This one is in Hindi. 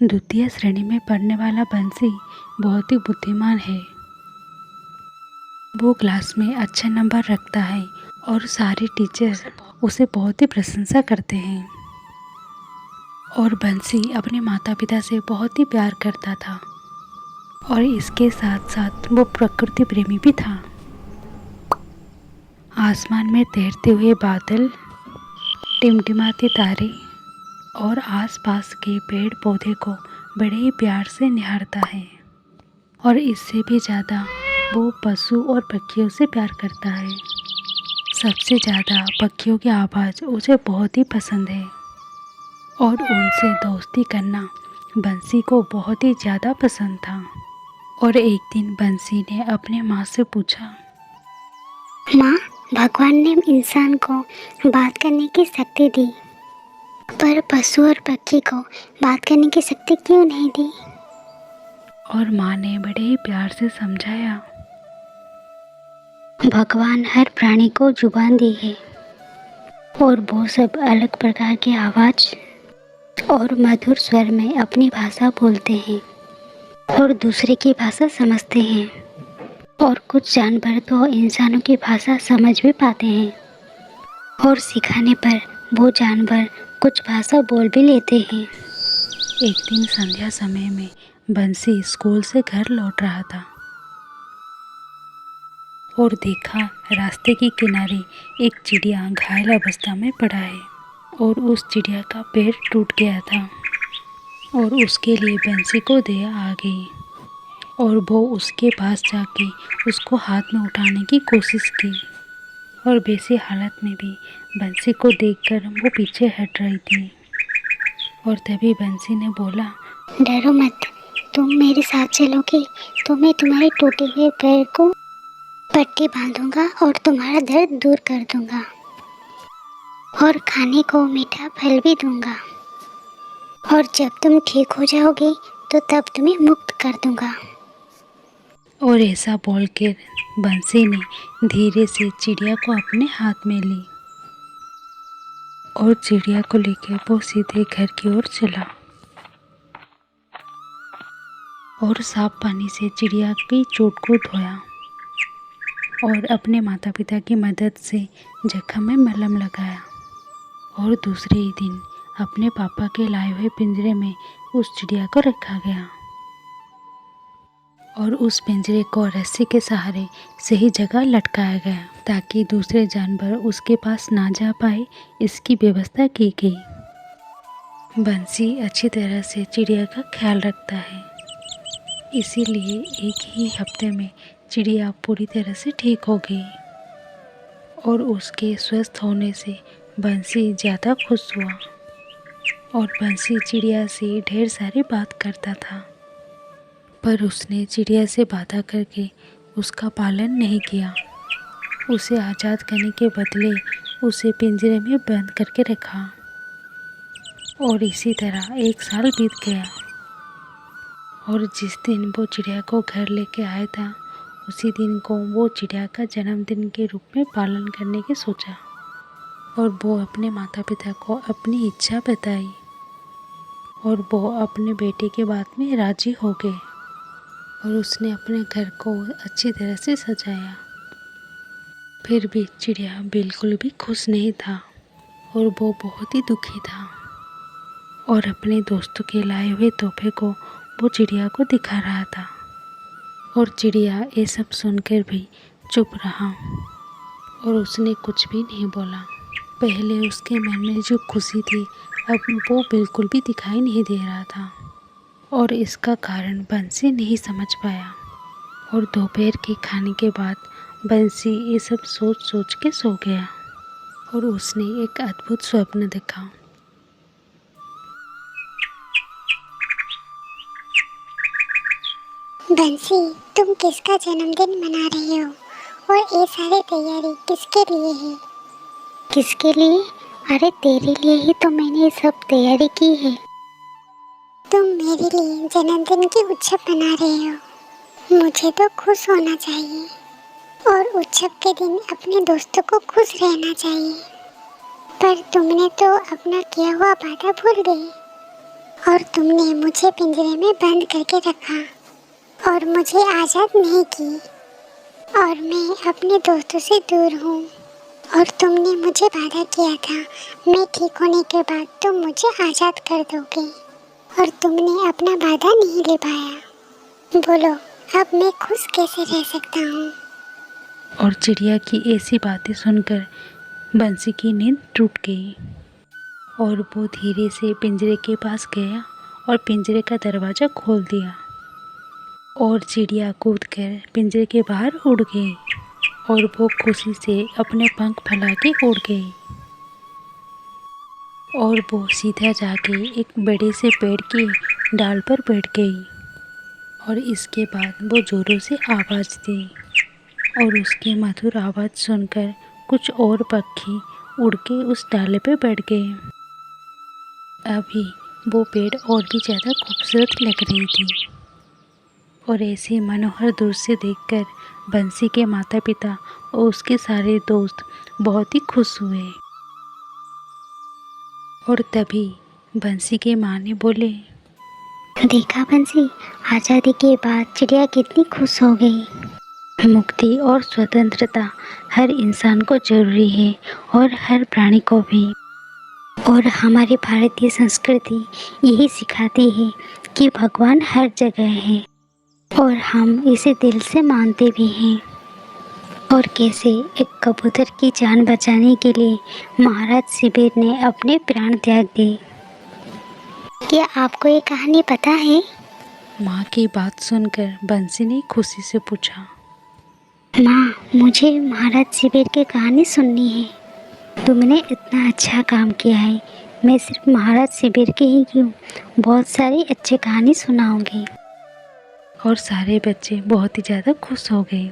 द्वितीय श्रेणी में पढ़ने वाला बंसी बहुत ही बुद्धिमान है। वो क्लास में अच्छे नंबर रखता है और सारे टीचर उसे बहुत ही प्रशंसा करते हैं। और बंसी अपने माता पिता से बहुत ही प्यार करता था और इसके साथ साथ वो प्रकृति प्रेमी भी था। आसमान में तैरते हुए बादल, टिमटिमाते तारे और आसपास के पेड़ पौधे को बड़े ही प्यार से निहारता है। और इससे भी ज़्यादा वो पशु और पक्षियों से प्यार करता है। सबसे ज़्यादा पक्षियों की आवाज़ उसे बहुत ही पसंद है और उनसे दोस्ती करना बंसी को बहुत ही ज़्यादा पसंद था। और एक दिन बंसी ने अपने माँ से पूछा, माँ, भगवान ने इंसान को बात करने की शक्ति दी, पर पशु और पक्षी को बात करने की शक्ति क्यों नहीं दी? और माँ ने बड़े ही प्यार से समझाया, भगवान हर प्राणी को जुबान दी है और वो सब अलग प्रकार की आवाज़ और मधुर स्वर में अपनी भाषा बोलते हैं और दूसरे की भाषा समझते हैं। और कुछ जानवर तो इंसानों की भाषा समझ भी पाते हैं और सिखाने पर वो जानवर कुछ भाषा बोल भी लेते हैं। एक दिन संध्या समय में बंसी स्कूल से घर लौट रहा था और देखा रास्ते के किनारे एक चिड़िया घायल अवस्था में पड़ा है और उस चिड़िया का पैर टूट गया था। और उसके लिए बंसी को दया आ गई और वो उसके पास जाके उसको हाथ में उठाने की कोशिश की। और वैसी हालत में भी बंसी को देखकर वो पीछे हट रही थी। और तभी बंसी ने बोला, डरो मत, तुम मेरे साथ चलोगे तो मैं तुम्हारे टूटे हुए पैर को पट्टी बांधूंगा और तुम्हारा दर्द दूर कर दूंगा और खाने को मीठा फल भी दूंगा और जब तुम ठीक हो जाओगे तो तब तुम्हें मुक्त कर दूंगा। और ऐसा बोलकर बंसी ने धीरे से चिड़िया को अपने हाथ में ली और चिड़िया को लेकर वो सीधे घर की ओर चला और साफ पानी से चिड़िया की चोट को धोया और अपने माता पिता की मदद से जख्म में मलहम लगाया। और दूसरे ही दिन अपने पापा के लाए हुए पिंजरे में उस चिड़िया को रखा गया और उस पिंजरे को रस्सी के सहारे सही जगह लटकाया गया ताकि दूसरे जानवर उसके पास ना जा पाए, इसकी व्यवस्था की गई। बंसी अच्छी तरह से चिड़िया का ख्याल रखता है, इसीलिए एक ही हफ्ते में चिड़िया पूरी तरह से ठीक हो गई और उसके स्वस्थ होने से बंसी ज़्यादा खुश हुआ। और बंसी चिड़िया से ढेर सारी बात करता था, पर उसने चिड़िया से वादा करके उसका पालन नहीं किया। उसे आज़ाद करने के बदले उसे पिंजरे में बंद करके रखा। और इसी तरह 1 साल बीत गया और जिस दिन वो चिड़िया को घर लेके आया था उसी दिन को वो चिड़िया का जन्मदिन के रूप में पालन करने की सोचा। और वो अपने माता पिता को अपनी इच्छा बताई और वो अपने बेटे के बात में राज़ी हो गए और उसने अपने घर को अच्छी तरह से सजाया। फिर भी चिड़िया बिल्कुल भी खुश नहीं था और वो बहुत ही दुखी था और अपने दोस्तों के लाए हुए तोहफे को वो चिड़िया को दिखा रहा था। और चिड़िया ये सब सुनकर भी चुप रहा और उसने कुछ भी नहीं बोला। पहले उसके मन में जो खुशी थी अब वो बिल्कुल भी दिखाई नहीं दे रहा था और इसका कारण बंसी नहीं समझ पाया। और दोपहर के खाने के बाद बंसी ये सब सोच सोच के सो गया और उसने एक अद्भुत स्वप्न देखा। बंसी, तुम किसका जन्मदिन मना रहे हो और ये सारी तैयारी किसके लिए है? किसके लिए? अरे तेरे लिए ही तो मैंने सब तैयारी की है। तुम मेरे लिए जन्मदिन की उत्सव मना रहे हो, मुझे तो खुश होना चाहिए और उत्सव के दिन अपने दोस्तों को खुश रहना चाहिए, पर तुमने तो अपना किया हुआ वादा भूल गए और तुमने मुझे पिंजरे में बंद करके रखा और मुझे आज़ाद नहीं की, और मैं अपने दोस्तों से दूर हूँ। और तुमने मुझे वादा किया था मैं ठीक होने के बाद तुम मुझे आज़ाद कर दोगे, और तुमने अपना वादा नहीं निभाया। बोलो अब मैं खुश कैसे रह सकता हूँ। और चिड़िया की ऐसी बातें सुनकर बंसी की नींद टूट गई और वो धीरे से पिंजरे के पास गया और पिंजरे का दरवाज़ा खोल दिया और चिड़िया कूदकर पिंजरे के बाहर उड़ गई और वो खुशी से अपने पंख फैला के उड़ गई और वो सीधा जाके एक बड़े से पेड़ की डाल पर बैठ गई और इसके बाद वो ज़ोरों से आवाज़ दी और उसकी मधुर आवाज़ सुनकर कुछ और पक्षी उड़ के उस डाले पे बैठ गए। अभी वो पेड़ और भी ज़्यादा खूबसूरत लग रही थी और ऐसे मनोहर दृश्य देखकर बंसी के माता पिता और उसके सारे दोस्त बहुत ही खुश हुए। और तभी बंसी के माँ ने बोले, देखा बंसी, आज़ादी के बाद चिड़िया कितनी खुश हो गई। मुक्ति और स्वतंत्रता हर इंसान को जरूरी है और हर प्राणी को भी। और हमारी भारतीय संस्कृति यही सिखाती है कि भगवान हर जगह है और हम इसे दिल से मानते भी हैं। और कैसे एक कबूतर की जान बचाने के लिए महाराज शिबिर ने अपने प्राण त्याग दिए। क्या आपको ये कहानी पता है? माँ की बात सुनकर बंसी ने खुशी से पूछा। माँ, मुझे महाराज शिबिर की कहानी सुननी है। तुमने इतना अच्छा काम किया है। मैं सिर्फ महाराज शिबिर के ही क्यों, बहुत सारी अच्छी कहानी सुनाऊंगी। और सारे बच्चे बहुत ही ज़्यादा खुश हो गए।